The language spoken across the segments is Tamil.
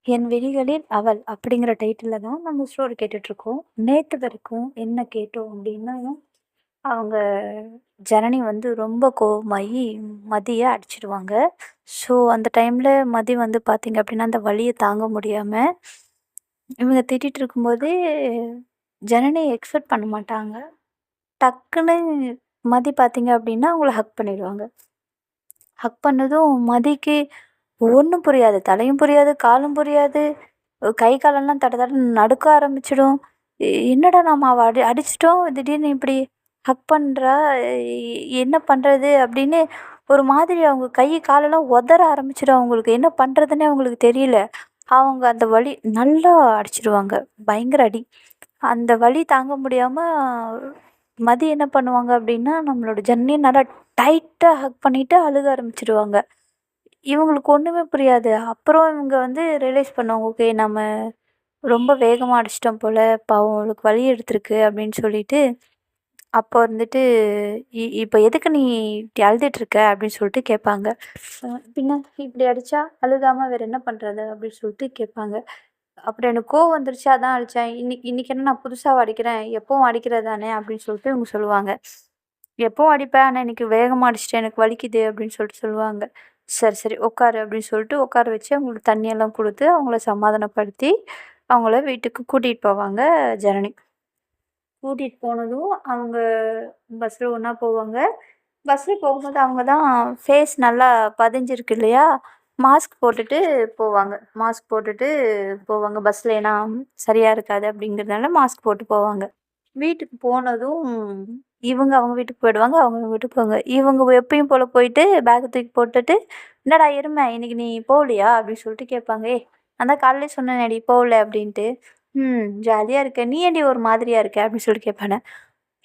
என் விழிகளில் அவள் அப்படிங்கிற டைட்டில்ல தான் நம்ம ஸ்டோரி கேட்டுட்ருக்கோம். நேத்து வரைக்கும் என்ன கேட்டோம் அப்படின்னா, அவங்க ஜனனி வந்து ரொம்ப கோவமாயி மதிய அடிச்சிடுவாங்க. ஸோ, அந்த டைம்ல மதி வந்து பார்த்தீங்க அப்படின்னா, அந்த வலிய தாங்க முடியாம, இவங்க திட்டிட்டு இருக்கும்போதே ஜனனி எக்ஸ்பெக்ட் பண்ண மாட்டாங்க. டக்குன்னு மதி பார்த்தீங்க அப்படின்னா, அவங்கள ஹக் பண்ணிடுவாங்க. ஹக் பண்ணதும் மதிக்கு ஒண்ணும் புரியாது. தலையும் புரியாது, காலும் புரியாது. கை காலெல்லாம் தட தடன்னு நடுக்க ஆரம்பிச்சிடும். என்னடா நம்ம அவ அடிச்சிட்டோம். திடீர்னு இப்படி ஹக் பண்றா. என்ன பண்றது? அப்படின்னு ஒரு மாதிரி அவங்க கை காலெல்லாம் உதற ஆரம்பிச்சிடும் அவங்களுக்கு. என்ன பண்றதுன்னே அவங்களுக்கு தெரியல. அவங்க அந்த வலி நல்லா அடிச்சிடுவாங்க. பயங்கர அடி. அந்த வலி தாங்க முடியாம மதி என்ன பண்ணுவாங்க அப்படின்னா, நம்மளோட ஜன்னய நல்லா டைட்டா ஹக் பண்ணிட்டு அழுக ஆரம்பிச்சிடுவாங்க. இவங்களுக்கு ஒண்ணுமே புரியாது. அப்புறம் இவங்க வந்து ரியலைஸ் பண்ணுவாங்க. ஓகே, நம்ம ரொம்ப வேகமா அடிச்சிட்டோம் போல. பாவம் அவளுக்கு வலி எடுத்திருக்கு அப்படின்னு சொல்லிட்டு, அப்போ வந்துட்டு "இப்ப எதுக்கு நீ இப்படி அழுதுட்டுருக்க?" அப்படின்னு சொல்லிட்டு கேட்பாங்க. "பின்ன இப்படி அடிச்சா அழுகாம வேற என்ன பண்றது?" அப்படின்னு சொல்லிட்டு கேட்பாங்க. அப்புறம் எனக்கு கோவம் வந்துருச்சு அதான் அடிச்சேன். இன்னைக்கு என்ன நான் புதுசாவா அடிக்கிறேன்? எப்பவும் அடிக்கிறது தானே அப்படின்னு சொல்லிட்டு இவங்க சொல்லுவாங்க. எப்பவும் அடிப்பேன். ஆனா இன்னைக்கு வேகமா அடிச்சுட்டேன். எனக்கு வலிக்குது அப்படின்னு சொல்லிட்டு சொல்லுவாங்க. சரி, சரி உட்காரு அப்படின்னு சொல்லிட்டு உட்கார வச்சு அவங்களுக்கு தண்ணியெல்லாம் குடுத்து, அவங்கள சமாதானப்படுத்தி, அவங்கள வீட்டுக்கு கூட்டிட்டு போவாங்க ஜனனி. கூட்டிட்டு போனதும் அவங்க பஸ்ஸில ஒண்ணா போவாங்க. பஸ்ஸில போகும்போது அவங்க தான் ஃபேஸ் நல்லா பதிஞ்சிருக்கு இல்லையா? மாஸ்க் போட்டுட்டு போவாங்க. மாஸ்க் போட்டுட்டு போவாங்க. பஸ்ஸில ஏன்னா சரியா இருக்காது அப்படிங்கிறதுனால மாஸ்க் போட்டு போவாங்க. வீட்டுக்கு போனதும் இவங்க அவங்க வீட்டுக்கு போயிடுவாங்க. அவங்க அவங்க வீட்டுக்கு போவாங்க. இவங்க எப்பயும் போல போயிட்டு பேக்க தூக்கி போட்டுட்டு, "என்னடா எருமை இன்னைக்கு நீ போகலையா?" அப்படின்னு சொல்லிட்டு கேட்பாங்க. "ஏய் நான் தான் காலையிலேயே சொன்னேனேடி போகல" அப்படின்ட்டு. "ம் ஜாலியா இருக்க. நீ ஏன்டி ஒரு மாதிரியா இருக்க?" அப்படின்னு சொல்லிட்டு கேட்பாங்க.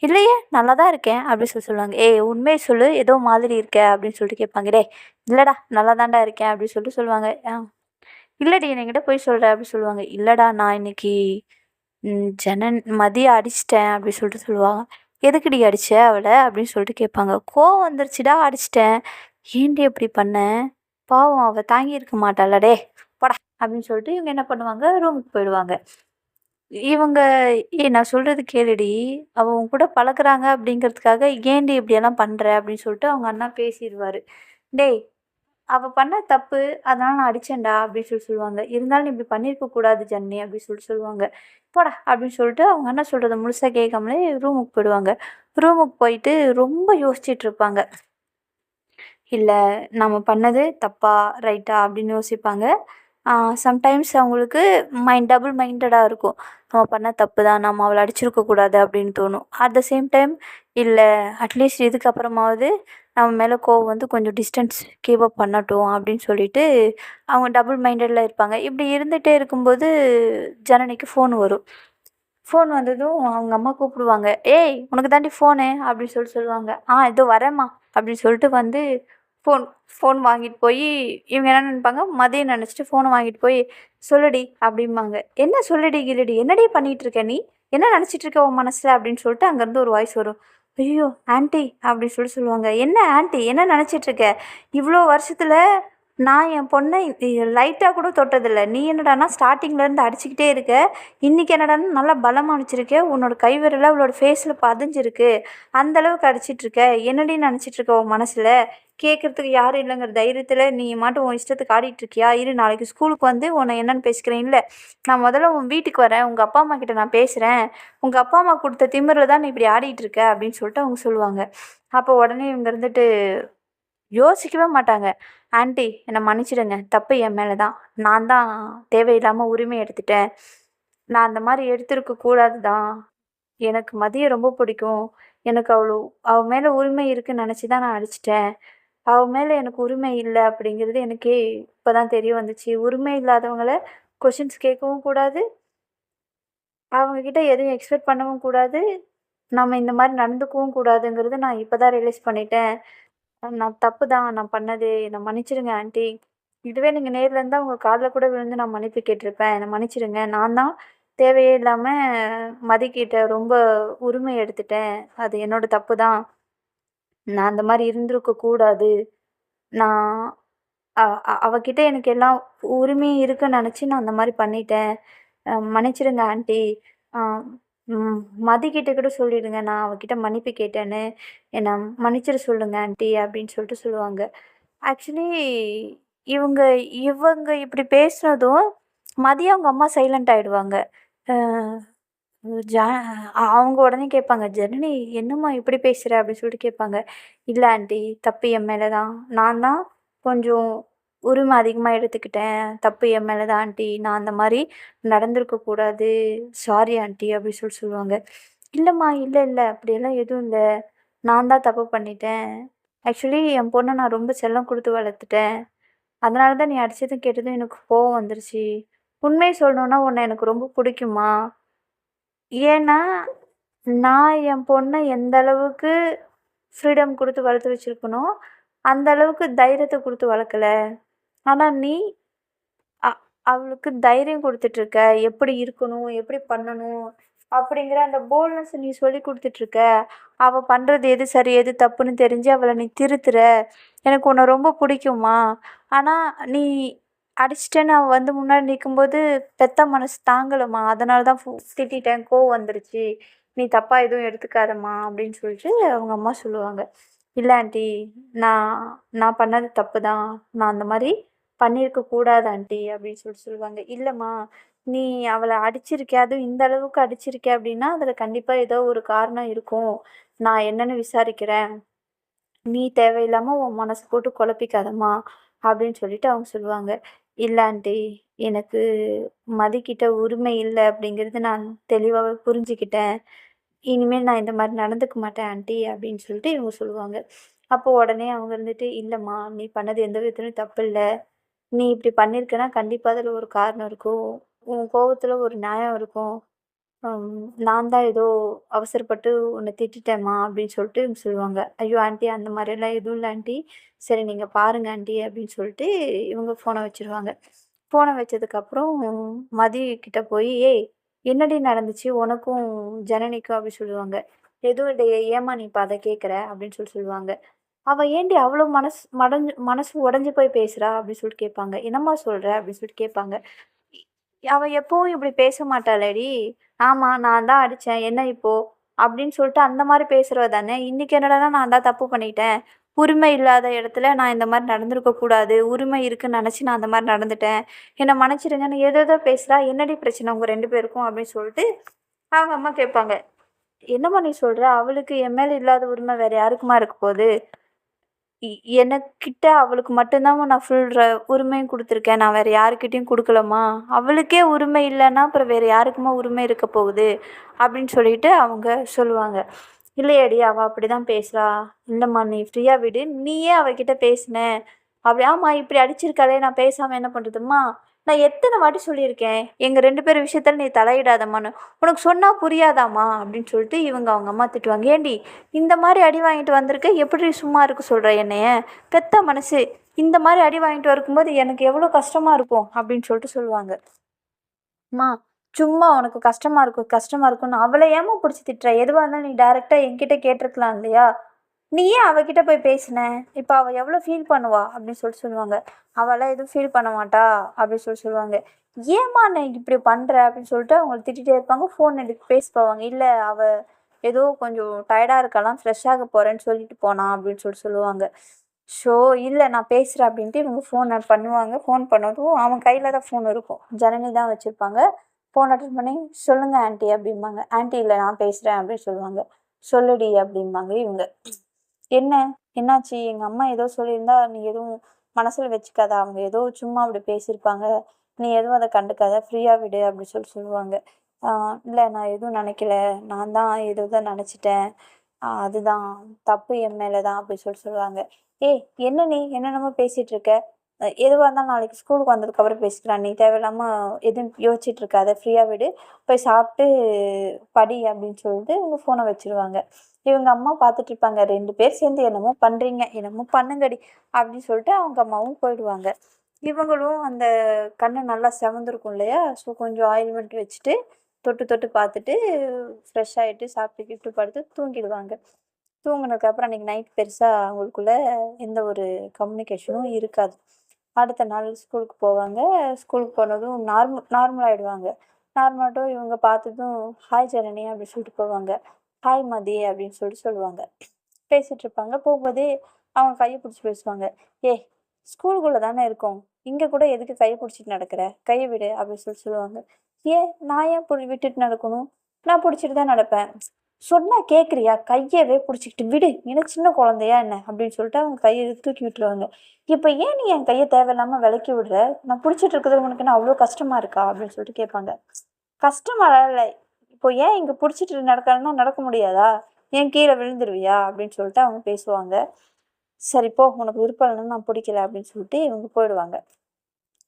"இல்லையே நல்லா தான் இருக்கேன்" அப்படின்னு சொல்லுவாங்க. "ஏய் உண்மைய சொல்லு ஏதோ மாதிரி இருக்க" அப்படின்னு சொல்லிட்டு கேட்பாங்க. "டேய் இல்லடா நல்லா தான்டா இருக்கேன்" அப்படின்னு சொல்லிட்டு சொல்லுவாங்க. "இல்லடி நீ என்கிட்ட பொய் சொல்ற" அப்படின்னு சொல்லுவாங்க. "இல்லடா நான் இன்னைக்கு மதிய அடிச்சிட்டேன்" அப்படின்னு சொல்லிட்டு சொல்லுவாங்க. "எதுக்குடி அடிச்ச அவள?" அப்படின்னு சொல்லிட்டு கேட்பாங்க. "கோவம் வந்துருச்சுடா அடிச்சிட்டேன்." "ஏன்டி அப்படி பண்ண? பாவம் அவ தாங்கியிருக்க மாட்டாளா? டேய் போடா" அப்படின்னு சொல்லிட்டு இவங்க என்ன பண்ணுவாங்க, ரூமுக்கு போயிடுவாங்க. இவங்க "ஏய் நான் சொல்றது கேளுடி, அவ உன் கூட பழகுறாங்க அப்படிங்கிறதுக்காக ஏன்டி இப்படியெல்லாம் பண்ற?" அப்படின்னு சொல்லிட்டு அவங்க அண்ணா பேசிருவாரு. "டேய் அவ பண்ண தப்பு. அதனால நான் அடிச்சேன்டா" அப்படின்னு சொல்லுவாங்க. "இருந்தாலும் நீ இப்படி பண்ணியிருக்க கூடாது ஜனனி" அப்படின்னு சொல்லுவாங்க. "போடா" அப்படின்னு சொல்லிட்டு அவங்க அண்ணா சொல்றத முழுசா கேட்காமலே ரூமுக்கு போயிடுவாங்க. ரூமுக்கு போயிட்டு ரொம்ப யோசிச்சுட்டு இருப்பாங்க. இல்ல நம்ம பண்ணது தப்பா, ரைட்டா அப்படின்னு யோசிப்பாங்க. சம்டைம்ஸ் அவங்களுக்கு டபுள் மைண்டடா இருக்கும். நம்ம பண்ண தப்பு தான். நம்ம அவள அடிச்சிருக்க கூடாது அப்படின்னு தோணும். அட் த சேம் டைம் இல்ல அட்லீஸ்ட் இதுக்கப்புறமாவது நம்ம மேல கோவம் வந்து கொஞ்சம் டிஸ்டன்ஸ் கீப் அப் பண்ணட்டும் அப்படின்னு சொல்லிட்டு அவங்க டபுள் மைண்டட்ல இருப்பாங்க. இப்படி இருந்துட்டே இருக்கும்போது ஜனனிக்கு ஃபோன் வரும். ஃபோன் வந்ததும் அவங்க அம்மா கூப்பிடுவாங்க. "ஏய் உனக்கு தாண்டி ஃபோனு" அப்படின்னு சொல்லுவாங்க. இதோ வரேம்மா" அப்படின்னு சொல்லிட்டு வந்து ஃபோன் ஃபோன் வாங்கிட்டு போய் இவங்க என்ன நினைப்பாங்க, மதியம் நினச்சிட்டு ஃபோனை வாங்கிட்டு போய் "சொல்லுடி" அப்படிம்பாங்க. "என்ன சொல்லுடி கில்லுடி என்னடி பண்ணிட்டு இருக்க நீ? என்ன நினச்சிட்டு இருக்க உன் மனசுல?" அப்படின்னு சொல்லிட்டு அங்கேருந்து ஒரு வாய்ஸ் வரும். "ஐயோ ஆன்ட்டி" அப்படின்னு சொல்லுவாங்க. "என்ன ஆன்ட்டி என்ன நினச்சிட்டு இருக்க? இவ்வளோ வருஷத்துல நான் என் பொண்ணை லைட்டாக கூட தொட்டதில்ல. நீ என்னடான்னா ஸ்டார்ட்டிங்லேருந்து அடிச்சுக்கிட்டே இருக்க. இன்னைக்கு என்னடான்னா நல்லா பலமா அடிச்சிருக்க. உன்னோட கை விரல் அவளோட ஃபேஸில் பதிஞ்சிருக்கு. அந்த அளவுக்கு அடிச்சிட்ருக்க. என்னடி நினச்சிட்டு இருக்க உன் மனசில்? கேட்கறதுக்கு யாரும் இல்லைங்கிற தைரியத்தில் நீ மாட்டும் உன் இஷ்டத்துக்கு ஆடிட்டுருக்கியா? இரு நாளைக்கு ஸ்கூலுக்கு வந்து உன்னை என்னன்னு பேசிக்கிறேன். இல்லை நான் முதல்ல உன் வீட்டுக்கு வரேன். உங்கள் அப்பா அம்மா கிட்ட நான் பேசுகிறேன். உங்கள் அப்பா அம்மா கொடுத்த திமிரில் தான் நீ இப்படி ஆடிட்டு இருக்க" அப்படின்னு சொல்லிட்டு அவங்க சொல்லுவாங்க. அப்போ உடனே இவங்க இருந்துட்டு யோசிக்கவே மாட்டாங்க. "ஆன்ட்டி என்னை மன்னிச்சிடுங்க. தப்பு என் மேல தான். நான் தான் தேவையில்லாம உரிமை எடுத்துட்டேன். நான் அந்த மாரி எடுத்திருக்க கூடாது தான். எனக்கு மதிய ரொம்ப பிடிக்கும். எனக்கு அவ மேல உரிமை இருக்குன்னு நெனச்சு தான் நான் அடிச்சுட்டேன். அவ மேல எனக்கு உரிமை இல்ல அப்படிங்கிறது எனக்கே இப்ப தான் தெரிய வந்துச்சு. உரிமை இல்லாதவங்கள கொஸ்டின்ஸ் கேட்கவும் கூடாது. அவங்க கிட்ட எதுவும் எக்ஸ்பெக்ட் பண்ணவும் கூடாது. நம்ம இந்த மாரி நடந்துக்கவும் கூடாதுங்கிறத நான் இப்ப தான் ரியலைஸ் பண்ணிட்டேன். நான் தப்பு தான் நான் பண்ணது. என்ன மன்னிச்சிடுங்க ஆன்ட்டி. இதுவே நீங்க நேர்ல இருந்தா உங்க கால்ல கூட விழுந்து நான் மன்னிப்பு கேட்டிருப்பேன். என்ன மன்னிச்சிடுங்க. நான் தான் தேவையே இல்லாம மதிக்கிட்ட ரொம்ப உரிமை எடுத்துட்டேன். அது என்னோட தப்பு தான். நான் அந்த மாரி இருந்திருக்க கூடாது. நான் அவகிட்ட எனக்கு எல்லாம் உரிமையும் இருக்குன்னு நினச்சி நான் அந்த மாதிரி பண்ணிட்டேன். மன்னிச்சிடுங்க ஆண்டி. அ ம் மதிக்கிட்ட கூட சொல்லிடுங்க நான் அவகிட்ட மன்னிப்பு கேட்டேன்னு. என்ன மன்னிச்சிட சொல்லுங்க ஆண்டி அப்படின்னு சொல்லிட்டு சொல்லுவாங்க. ஆக்சுவலி இவங்க இவங்க இப்படி பேசுனதும் மதியம் அவங்க அம்மா சைலண்ட் ஆயிடுவாங்க. அ ஜா அவங்க உடனே கேட்பாங்க, "ஜனனி என்னம்மா இப்படி பேசுற?" அப்படின்னு சொல்லிட்டு கேட்பாங்க. "இல்ல ஆண்டி தப்பு என் மேல தான். நான் தான் கொஞ்சம் உரிமை அதிகமா எடுத்துக்கிட்டேன். தப்பு என் மேல தான் ஆண்டி. நான் அந்த மாரி நடந்திருக்க கூடாது. சாரி ஆண்டி" அப்படின்னு சொல்லுவாங்க. "இல்லம்மா இல்ல இல்ல அப்படியெல்லாம் எதுவும் இல்ல. நான் தான் தப்பு பண்ணிட்டேன். ஆக்சுவலி என் பொண்ண நான் ரொம்ப செல்லம் குடுத்து வளர்த்துட்டேன். அதனால தான் நீ அடிச்சதும் கேட்டதும் எனக்கு கோவம் வந்துருச்சு. உண்மைய சொல்லணும்னா உன்ன எனக்கு ரொம்ப புடிக்கும்மா. ஏன்னா, நான் என் பொண்ண எந்த அளவுக்கு ஃப்ரீடம் குடுத்து வளர்த்து வச்சிருக்கனோ, அந்த அளவுக்கு தைரியத்த குடுத்து வளர்க்கல. ஆனா நீ அ அவளுக்கு தைரியம் குடுத்துட்ருக்க. எப்படி இருக்கணும், எப்படி பண்ணணும் அப்படிங்கிற அந்த போல்ட்னஸ் நீ சொல்லிக் குடுத்துட்ருக்க. அவ பண்றது எது சரி, எது தப்புன்னு தெரிஞ்சு அவள நீ திருத்துற. எனக்கு உன்ன ரொம்ப புடிக்கும்மா. ஆனா நீ அடிச்சிட்டேன்னு அவ வந்து முன்னாடி நிக்கும்போது பெத்த மனசு தாங்கலம்மா. அதனால தான் திட்டிட்டேன். கோவம் வந்துருச்சு. நீ தப்பா எதுவும் எடுத்துக்காதம்மா அப்படின்னு சொல்லிட்டு அவங்க அம்மா சொல்லுவாங்க. இல்ல ஆண்டி. நான் நான் பண்ணது தப்பு தான். நான் அந்த மாரி பண்ணியிருக்க கூடாது ஆண்டி அப்படின்னு சொல்லுவாங்க. இல்லம்மா, நீ அவள அடிச்சிருக்க. அதுவும் இந்த அளவுக்கு அடிச்சிருக்க அப்படின்னா, அதில கண்டிப்பா ஏதோ ஒரு காரணம் இருக்கும். நான் என்னன்னு விசாரிக்கிறேன். நீ தேவையில்லாம உன் மனச போட்டு குழப்பிக்காதம்மா அப்படின்னு சொல்லிட்டு அவங்க சொல்லுவாங்க. இல்ல ஆண்டி, எனக்கு மதிக்கிட்ட உரிமை இல்ல அப்படிங்கிறது நான் தெளிவாவே புரிஞ்சுக்கிட்டேன். இனிமேல் நான் இந்த மாரி நடந்துக்க மாட்டேன் ஆண்டி அப்படின்னு சொல்லிட்டு இவங்க சொல்லுவாங்க. அப்போ உடனே அவங்க இருந்துட்டு, இல்லம்மா நீ பண்ணது எந்த விதத்துலயும் தப்பில்ல. நீ இப்படி பண்ணியிருக்கன்னா கண்டிப்பா அதில ஒரு காரணம் இருக்கும். உன் கோவத்துல ஒரு நியாயம் இருக்கும். நான் தான் ஏதோ அவசரப்பட்டு உன்ன திட்டிட்டேன்ம்மா அப்படின்னு சொல்லிட்டு இவங்க சொல்லுவாங்க. ஐயோ! ஆன்ட்டி அந்த மாரியெல்லாம் எதுவும் இல்ல ஆன்ட்டி. சரி நீங்க பாருங்க ஆன்ட்டி அப்படின்னு சொல்லிட்டு இவங்க ஃபோன வச்சுருவாங்க. ஃபோன வச்சதுக்கப்புறம் மதி கிட்ட போய், "ஏய் என்னடி நடந்துச்சு உனக்கும் ஜனனிக்கும்?" அப்படின்னு சொல்லுவாங்க. "எதுவும் இல்லையே ஏம்மா நீ இப்ப அத கேட்குற?" அப்படின்னு சொல்லுவாங்க. "அவ ஏன்டி அவ்ளோ மனசு உடைஞ்சு போய் பேசுறா?" அப்படின்னு சொல்லிட்டு கேட்பாங்க. "என்னம்மா சொல்ற?" அப்படின்னு சொல்லிட்டு கேட்பாங்க. அவ எப்பவும் இப்படி பேச மாட்டாளேடி! ஆமா, நான் தான் அடிச்சேன். என்ன இப்போ? அப்படின்னு சொல்லிட்டு அந்த மாரி பேசுறவ தானே! இன்னைக்கு என்னடான்னா நான் தான் தப்பு பண்ணிட்டேன். உரிமை இல்லாத இடத்துல நான் இந்த மாரி நடந்திருக்க கூடாது. உரிமை இருக்குன்னு நெனச்சு நான் அந்த மாரி நடந்துட்டேன். என்ன மன்னிச்சிடுங்கன்னு ஏதேதோ பேசுறா. என்னடி பிரச்சனை உங்க 2 பேருக்கும்? அப்படின்னு சொல்லிட்டு அவங்க அம்மா கேட்பாங்க. என்னம்மா நீ சொல்ற? அவளுக்கு என் மேல இல்லாத உரிமை வேற யாருக்கும்மா இருக்க போது? இ எனக்கிட்ட அவளுக்கு மட்டும் தாம்மா நான் ஃபுல் உரிமையும் குடுத்துருக்கேன். நான் வேற யாருக்கிட்டயும் குடுக்கலம்மா. அவளுக்கே உரிமை இல்லன்னா, அப்புறம் வேற யாருக்கும்மா உரிமை இருக்க போகுது? அப்படின்னு சொல்லிட்டு அவங்க சொல்லுவாங்க. இல்லையேடி! அவ அப்படிதான் பேசுறா. இல்லம்மா நீ ஃப்ரீயா விடு. நீ ஏன் அவகிட்ட பேசின? அப்படி ஆமா இப்படி அடிச்சிருக்காளே நான் பேசாம என்ன பண்றதும்மா? நான் எத்தன வாட்டி சொல்லியிருக்கேன். எங்க 2 பேர் விஷயத்துல நீ தலையிடாதம்மான்னு. உனக்கு சொன்னா புரியாதாம்மா? அப்படின்னு சொல்லிட்டு இவங்க அவங்க அம்மா திட்டுவாங்க. ஏன்டி இந்த மாரி அடி வாங்கிட்டு வந்திருக்க, எப்படி சும்மா இருக்க சொல்ற என்னைய? பெத்த மனசு. இந்த மாரி அடி வாங்கிட்டு இருக்கும்போது எனக்கு எவ்வளோ கஷ்டமா இருக்கும் அப்படின்னு சொல்லிட்டு சொல்லுவாங்க. அம்மா, சும்மா உனக்கு கஷ்டமா இருக்கும், கஷ்டமா இருக்கும்ன்னு அவள ஏம்மா புடிச்சு திட்டுற? எதுவா இருந்தாலும் நீ டைரக்ட்டா என்கிட்ட கேட்டுருக்கலாம் இல்லையா? நீ ஏன் அவகிட்ட போய் பேசின? இப்ப அவ எவ்வளோ ஃபீல் பண்ணுவா? அப்படின்னு சொல்லிட்டு சொல்லுவாங்க. அவலாம் எதுவும் ஃபீல் பண்ண மாட்டா அப்படின்னு சொல்லுவாங்க. ஏம்மா நீ இப்படி பண்ற? அப்படின்னு சொல்லிட்டு அவங்கள திட்டிட்டே இருப்பாங்க. ஃபோன் எடுத்து பேச போவாங்க. இல்ல அவ ஏதோ கொஞ்சம் டயர்டா இருக்கலாம், ஃப்ரெஷ் ஆக போறேன்னு சொல்லிட்டு போனா அப்படின்னு சொல்லுவாங்க. ஷோ இல்ல நான் பேசுறேன் அப்படின்ட்டு இவங்க ஃபோன் பண்ணுவாங்க. ஃபோன் பண்ணதும் அவன் கையில தான் ஃபோன் இருக்கும். ஜனனி தான் வச்சிருப்பாங்க. ஃபோன் அட்டெண்ட் பண்ணி, "சொல்லுங்க ஆன்ட்டி" அப்படிம்பாங்க. "ஆன்ட்டி இல்ல நான் பேசுறேன்" அப்படின்னு சொல்லுவாங்க. "சொல்லுடி" அப்படிம்பாங்க இவங்க. "என்ன? என்னாச்சு? எங்க அம்மா ஏதோ சொல்லியிருந்தா நீ எதுவும் மனசுல வச்சுக்காத. அவங்க ஏதோ சும்மா அப்படி பேசியிருப்பாங்க. நீ எதுவும் அத கண்டுக்காத. ஃப்ரீயா விடு" அப்படி சொல்லுவாங்க. இல்ல நான் எதுவும் நெனைக்கல. நான் தான் ஏதோ தான் நெனச்சுட்டேன். அதுதான் தப்பு என் மேல தான்" அப்படி சொல்லுவாங்க. "ஏய் என்ன நீ என்னென்னமோ பேசிட்டு இருக்க? எதுவா இருந்தாலும் நாளைக்கு ஸ்கூலுக்கு வந்ததுக்கப்புறம் பேசிக்கலாம். நீ தேவையில்லாம எதுவும் யோசிச்சுட்டு இருக்காத. ஃப்ரீயா விடு. போய் சாப்பிட்டு படி" அப்படின்னு சொல்லிட்டு இவங்க ஃபோன வச்சுருவாங்க. இவங்க அம்மா பார்த்துட்டு இருப்பாங்க. 2 பேர் சேர்ந்து என்னமோ பண்றீங்க. என்னமோ பண்ணுங்கடி அப்படின்னு சொல்லிட்டு அவங்க அம்மாவும் போயிடுவாங்க. இவங்களும் அந்த கண்ணு நல்லா செவந்திருக்கும் இல்லையா? ஸோ கொஞ்சம் ஆயில்மெண்ட் வச்சுட்டு தொட்டு தொட்டு பார்த்துட்டு ஃப்ரெஷ் ஆயிட்டு சாப்பிட்டு கீப்ட்டு படுத்து தூங்கிடுவாங்க. தூங்குனதுக்கப்புறம் அன்னைக்கு நைட் பெருசா அவங்களுக்குள்ள எந்த ஒரு கம்யூனிகேஷனும் இருக்காது. அடுத்த நாள் ஸ்கூலுக்கு போவாங்க. ஸ்கூலுக்கு போனதும் நார்மலாகிடுவாங்க. நார்மலாட்டும் இவங்க பார்த்ததும் ஹாய் ஜனனி அப்படின்னு சொல்லிட்டு போவாங்க. ஹாய் மதி அப்படின்னு சொல்லிட்டு சொல்லுவாங்க. பேசிகிட்டு இருப்பாங்க. போகும்போதே அவங்க கையை பிடிச்சி பேசுவாங்க. ஏ ஸ்கூலுக்குள்ளே தானே இருக்கோம், இங்கே கூட எதுக்கு கையை பிடிச்சிட்டு நடக்கிற, கையை விடு அப்படின்னு சொல்லுவாங்க. ஏன் நான் ஏன் விட்டுட்டு நடக்கணும், நான் பிடிச்சிட்டு தான் நடப்பேன், சொன்னா கேட்குறியா, கையவே பிடிச்சிக்கிட்டு விடு, என்ன சின்ன குழந்தையா என்ன அப்படின்னு சொல்லிட்டு அவங்க கையை தூக்கி விட்டுருவாங்க. இப்போ ஏன் நீ என் கையை தேவையில்லாமல் விலக்கி விடுற, நான் பிடிச்சிட்டு இருக்கிறது உனக்கு என்ன அவ்வளோ கஷ்டமா இருக்கா அப்படின்னு சொல்லிட்டு கேட்பாங்க. கஷ்டமெல்லாம் இல்லை, இப்போ ஏன் இங்கே பிடிச்சிட்டு நடக்கணும்னா நடக்க முடியாதா, ஏன் கீழே விழுந்துருவியா அப்படின்னு சொல்லிட்டு அவங்க பேசுவாங்க. சரி போ, உனக்கு விருப்பம் இல்லைன்னு நான் பிடிக்கல அப்படின்னு சொல்லிட்டு இவங்க போயிடுவாங்க.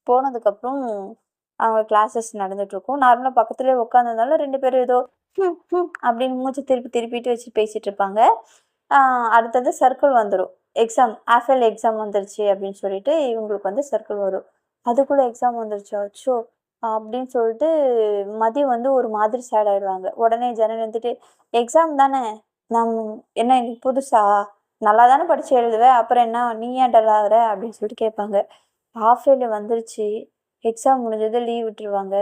போனதுக்கப்புறம் அவங்க கிளாஸஸ் நடந்துகிட்ருக்கும். நார்மலாக பக்கத்துலேயே உட்காந்துருந்தாலும் 2 பேரும் ஏதோ அப்படின்னு மூச்சு திருப்பிட்டு வச்சு பேசிகிட்டு இருப்பாங்க. அடுத்தது சர்க்கிள் வந்துடும். எக்ஸாம் ஆஃபேல் எக்ஸாம் வந்துருச்சு அப்படின்னு சொல்லிட்டு இவங்களுக்கு வந்து சர்க்கிள் வரும். அதுக்குள்ளே எக்ஸாம் வந்துருச்சு அச்சோ அப்படின்னு சொல்லிட்டு மதியம் வந்து ஒரு மாதிரி சேட் ஆகிடுவாங்க. உடனே ஜனனி வந்துட்டு எக்ஸாம் தானே, என்ன எனக்கு புதுசா, நல்லா தானே படித்து எழுதுவேன், அப்புறம் என்ன நீ ஏன் டல் ஆகுற அப்படின்னு சொல்லிட்டு கேட்பாங்க. ஆஃபேலி வந்துருச்சு, எக்ஸாம் முடிஞ்சது, லீவ் விட்டுருவாங்க.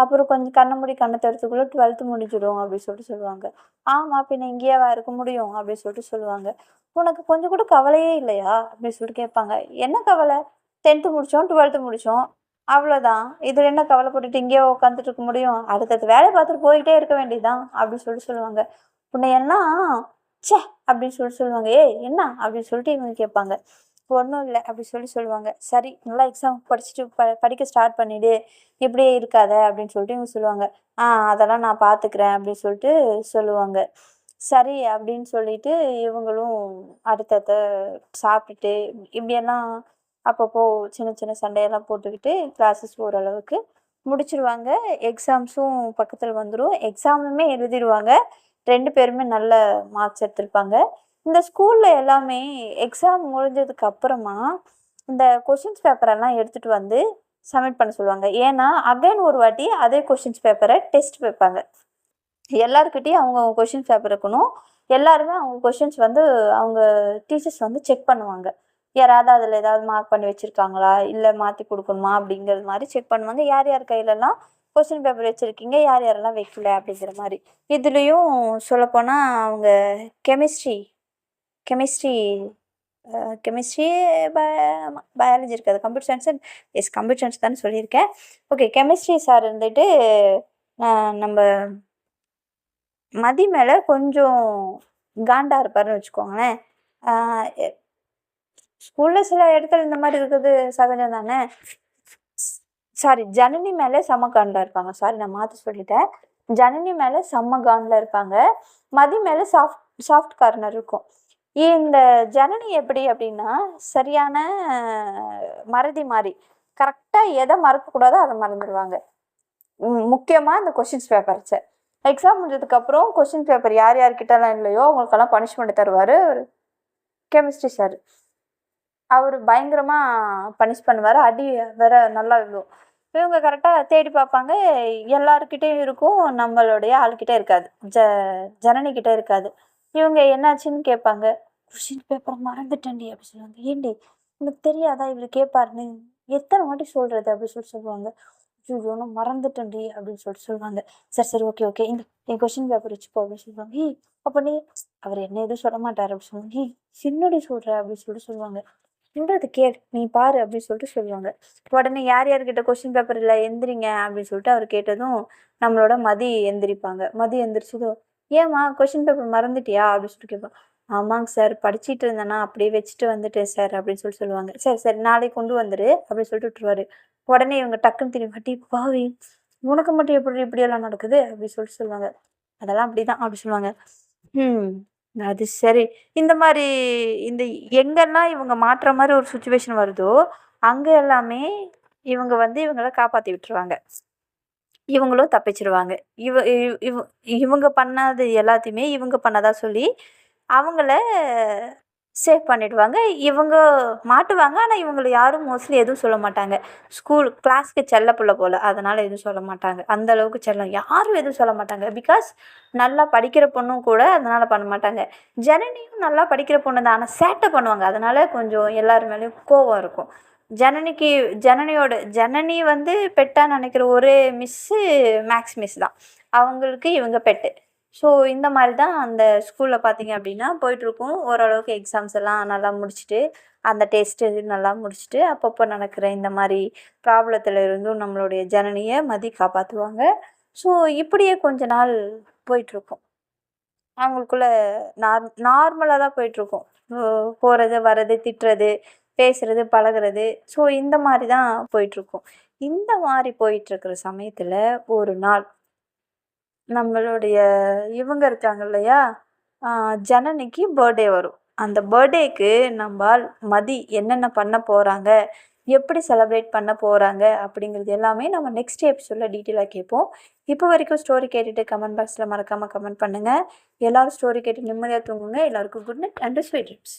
அப்புறம் கொஞ்சம் கண்ணை மூடி கண்ணை திறத்துக்குள்ளே 12th முடிஞ்சிடும் அப்படின்னு சொல்லிட்டு சொல்லுவாங்க. ஆமாம் பின்ன இங்கேயேவா இருக்க முடியும் அப்படின்னு சொல்லிட்டு சொல்லுவாங்க. உனக்கு கொஞ்சம் கூட கவலையே இல்லையா அப்படின்னு சொல்லிட்டு கேட்பாங்க. என்ன கவலை, 10th முடித்தோம் 12th முடித்தோம் அவ்வளோதான், இதில் என்ன கவலைப்பட்டுட்டு இங்கேயே உட்காந்துட்டு இருக்க முடியும், அடுத்தடுத்து வேலை பார்த்துட்டு போய்கிட்டே இருக்க வேண்டியதுதான் அப்படின்னு சொல்லிட்டு சொல்லுவாங்க. உன்னை என்ன சே அப்படின்னு சொல்லிட்டு சொல்லுவாங்க. என்ன அப்படின்னு சொல்லிட்டு இவங்க கேட்பாங்க. ஒன்றும் இல்லை அப்படி சொல்லுவாங்க. சரி நல்லா எக்ஸாம் படிச்சுட்டு படிக்க ஸ்டார்ட் பண்ணிவிடு, இப்படியே இருக்காத அப்படின்னு சொல்லிட்டு இவங்க சொல்லுவாங்க. அதெல்லாம் நான் பார்த்துக்கிறேன் அப்படின்னு சொல்லிட்டு சொல்லுவாங்க. சரி அப்படின்னு சொல்லிட்டு இவங்களும் அடுத்தடுத்த சாப்பிட்டுட்டு இப்படியெல்லாம் அப்பப்போ சின்ன சின்ன சண்டையெல்லாம் போட்டுக்கிட்டு கிளாஸஸ் ஓரளவுக்கு முடிச்சிடுவாங்க. எக்ஸாம்ஸும் பக்கத்தில் வந்துடும். எக்ஸாமுமே எழுதிடுவாங்க. 2 பேருமே நல்ல மார்க்ஸ் எடுத்திருப்பாங்க. இந்த ஸ்கூலில் எல்லாமே எக்ஸாம் முடிஞ்சதுக்கு அப்புறமா இந்த கொஷின்ஸ் பேப்பரெல்லாம் எடுத்துகிட்டு வந்து சப்மிட் பண்ண சொல்லுவாங்க. ஏன்னா அகைன் ஒரு வாட்டி அதே கொஷின்ஸ் பேப்பரை டெஸ்ட் வைப்பாங்க. எல்லாருக்கிட்டையும் அவங்க கொஷின்ஸ் பேப்பர் இருக்கணும். எல்லாருமே அவங்க கொஷின்ஸ் வந்து அவங்க டீச்சர்ஸ் வந்து செக் பண்ணுவாங்க. யாராவது அதில் ஏதாவது மார்க் பண்ணி வச்சுருக்காங்களா, இல்லை மாற்றி கொடுக்கணுமா அப்படிங்கிறது மாதிரி செக் பண்ணுவாங்க. யார் யார் கையிலலாம் கொஸ்டின் பேப்பர் வச்சுருக்கீங்க, யார் யாரெல்லாம் வைக்கல அப்படிங்கிற மாதிரி. இதுலேயும் சொல்லப்போனால் அவங்க கெமிஸ்ட்ரி கெமிஸ்ட்ரி கெமிஸ்ட்ரி பயாலஜி இருக்காது, computer science, yes computer science தானே சொல்லியிருக்கேன். ஓகே, கெமிஸ்ட்ரி சார் இருந்துட்டு நம்ம மதி மேலே கொஞ்சம் காண்டா இருப்பாருன்னு வச்சுக்கோங்களேன். ஸ்கூலில் சில இடத்துல இந்த மாதிரி இருக்குது சகஜம் தானே. சாரி, ஜனனி மேலே செம்ம காண்டில் இருப்பாங்க. சாரி நான் மாற்றி சொல்லிட்டேன். ஜனனி மேலே செம்ம காண்டில் இருப்பாங்க. மதி மேலே சாஃப்ட் கார்னர் இருக்கும். இந்த ஜனனி எப்படி அப்படின்னா சரியான மறதி மாதிரி, கரெக்டாக எதை மறக்கக்கூடாதோ அதை மறந்துடுவாங்க. முக்கியமாக இந்த கொஷின்ஸ் பேப்பர்ஸை எக்ஸாம் முடிஞ்சதுக்கப்புறம் கொஷின் பேப்பர் யார் யார்கிட்டலாம் இல்லையோ அவங்களுக்கெல்லாம் பனிஷ்மெண்ட் தருவார் கெமிஸ்ட்ரி சார். அவர் பயங்கரமாக பனிஷ் பண்ணுவார். அடி வேற நல்லா விழும். இவங்க கரெக்டாக தேடி பார்ப்பாங்க, எல்லாருக்கிட்டேயும் இருக்கும், நம்மளுடைய ஆள்கிட்ட இருக்காது, ஜனனிக்கிட்ட இருக்காது. இவங்க என்னாச்சுன்னு கேட்பாங்க. கொஷின் பேப்பர் மறந்துட்டேன்டி அப்படி சொல்லுவாங்க. ஏண்டி உனக்கு தெரியாதா இவர் கேட்பாருன்னு, எத்தனை வாட்டி சொல்கிறது அப்படி சொல்லுவாங்க. ஐயோ நான் மறந்துட்டேன்டி அப்படின்னு சொல்லுவாங்க. சரி ஓகே இந்த என் கொஷின் பேப்பர் வச்சுக்கோ அப்படின்னு சொல்லுவாங்க. அப்போ நீ அவர் என்ன எதுவும் சொல்ல மாட்டார் அப்படி சொல்லுவாங்க. சின்னடி சொல்கிற அப்படின்னு சொல்லுவாங்க. சொல்கிறது கேள் நீ பாரு அப்படின்னு சொல்லிட்டு சொல்லுவாங்க. உடனே யார் யார்கிட்ட கொஷின் பேப்பர் இல்லை எந்திரிங்க அப்படின்னு சொல்லிட்டு அவர் கேட்டதும் நம்மளோட மதி எந்திரிப்பாங்க. மதி எந்திரிச்சதும் ஏம்மா கொஷின் பேப்பர் மறந்துட்டியா அப்படின்னு சொல்லிட்டு கேட்பாங்க. ஆமாங்க சார், படிச்சுட்டு இருந்தேன்னா அப்படியே வச்சுட்டு வந்துட்டேன் சார் அப்படின்னு சொல்லுவாங்க. சரி நாளைக்கு கொண்டு வந்துரு அப்படின்னு சொல்லிட்டு விட்டுருவாரு. உடனே இவங்க டக்குன்னு திரும்பி பாவி உனக்கு மட்டும் எப்படி இப்படியெல்லாம் நடக்குது அப்படின்னு சொல்லுவாங்க. அதெல்லாம் அப்படிதான் அப்படி சொல்லுவாங்க. அது சரி, இந்த மாதிரி இந்த எங்கெல்லாம் இவங்க மாற்றுற மாதிரி ஒரு சுச்சுவேஷன் வருதோ அங்கே எல்லாமே இவங்க வந்து இவங்கள காப்பாற்றி விட்டுருவாங்க. இவங்களும் தப்பிச்சிருவாங்க. இவங்க பண்ணாது எல்லாத்தையுமே இவங்க பண்ணதா சொல்லி அவங்கள சேவ் பண்ணிடுவாங்க. இவங்க மாட்டுவாங்க. ஆனால் இவங்களை யாரும் மோஸ்ட்லி எதுவும் சொல்ல மாட்டாங்க. கிளாஸ்க்கு செல்ல பிள்ளை போல், அதனால் எதுவும் சொல்ல மாட்டாங்க. அந்த அளவுக்கு செல்லம், யாரும் எதுவும் சொல்ல மாட்டாங்க. பிகாஸ் நல்லா படிக்கிற பொண்ணும் கூட அதனால் பண்ண மாட்டாங்க. ஜனனியும் நல்லா படிக்கிற பொண்ணு தான், ஆனால் சேட்டை பண்ணுவாங்க. அதனால் கொஞ்சம் எல்லார் மேலேயும் கோவம் இருக்கும். ஜனனிக்கு ஜனனி வந்து பெட்டாக நினைக்கிற ஒரே மிஸ்ஸு மேக்ஸ் மிஸ் தான். அவங்களுக்கு இவங்க பெட்டு. ஸோ இந்த மாதிரி தான் அந்த ஸ்கூலில் பார்த்தீங்க அப்படின்னா போயிட்டுருக்கும். ஓரளவுக்கு எக்ஸாம்ஸ் எல்லாம் நல்லா முடிச்சுட்டு, அந்த டெஸ்ட்டு நல்லா முடிச்சுட்டு, அப்பப்போ நடக்கிற இந்த மாதிரி ப்ராப்ளத்தில் இருந்தும் நம்மளுடைய ஜனனியை மதி காப்பாற்றுவாங்க. ஸோ இப்படியே கொஞ்ச நாள் போயிட்டுருக்கும். அவங்களுக்குள்ள நார்மலாக தான் போயிட்டுருக்கும். போகிறது வர்றது, திட்டுறது, பேசுகிறது, பழகுறது. ஸோ இந்த மாதிரி தான் போயிட்டுருக்கும். இந்த மாதிரி போயிட்டுருக்கிற சமயத்தில் ஒரு நாள் நம்மளுடைய இவங்க இருக்காங்க இல்லையா, ஜனனிக்கு பர்த்டே வரும். அந்த பர்த்டேக்கு நம்மால் மதி என்னென்ன பண்ண போகிறாங்க, எப்படி செலிப்ரேட் பண்ண போகிறாங்க அப்படிங்கிறது எல்லாமே நம்ம நெக்ஸ்ட் எபிசோடில் டீட்டெயிலாக கேட்போம். இப்போ வரைக்கும் ஸ்டோரி கேட்டுட்டு கமெண்ட் பாக்ஸில் மறக்காமல் கமெண்ட் பண்ணுங்கள். எல்லோரும் ஸ்டோரி கேட்டு நிம்மதியாக தூங்குங்க. எல்லாருக்கும் good night and sweet dreams.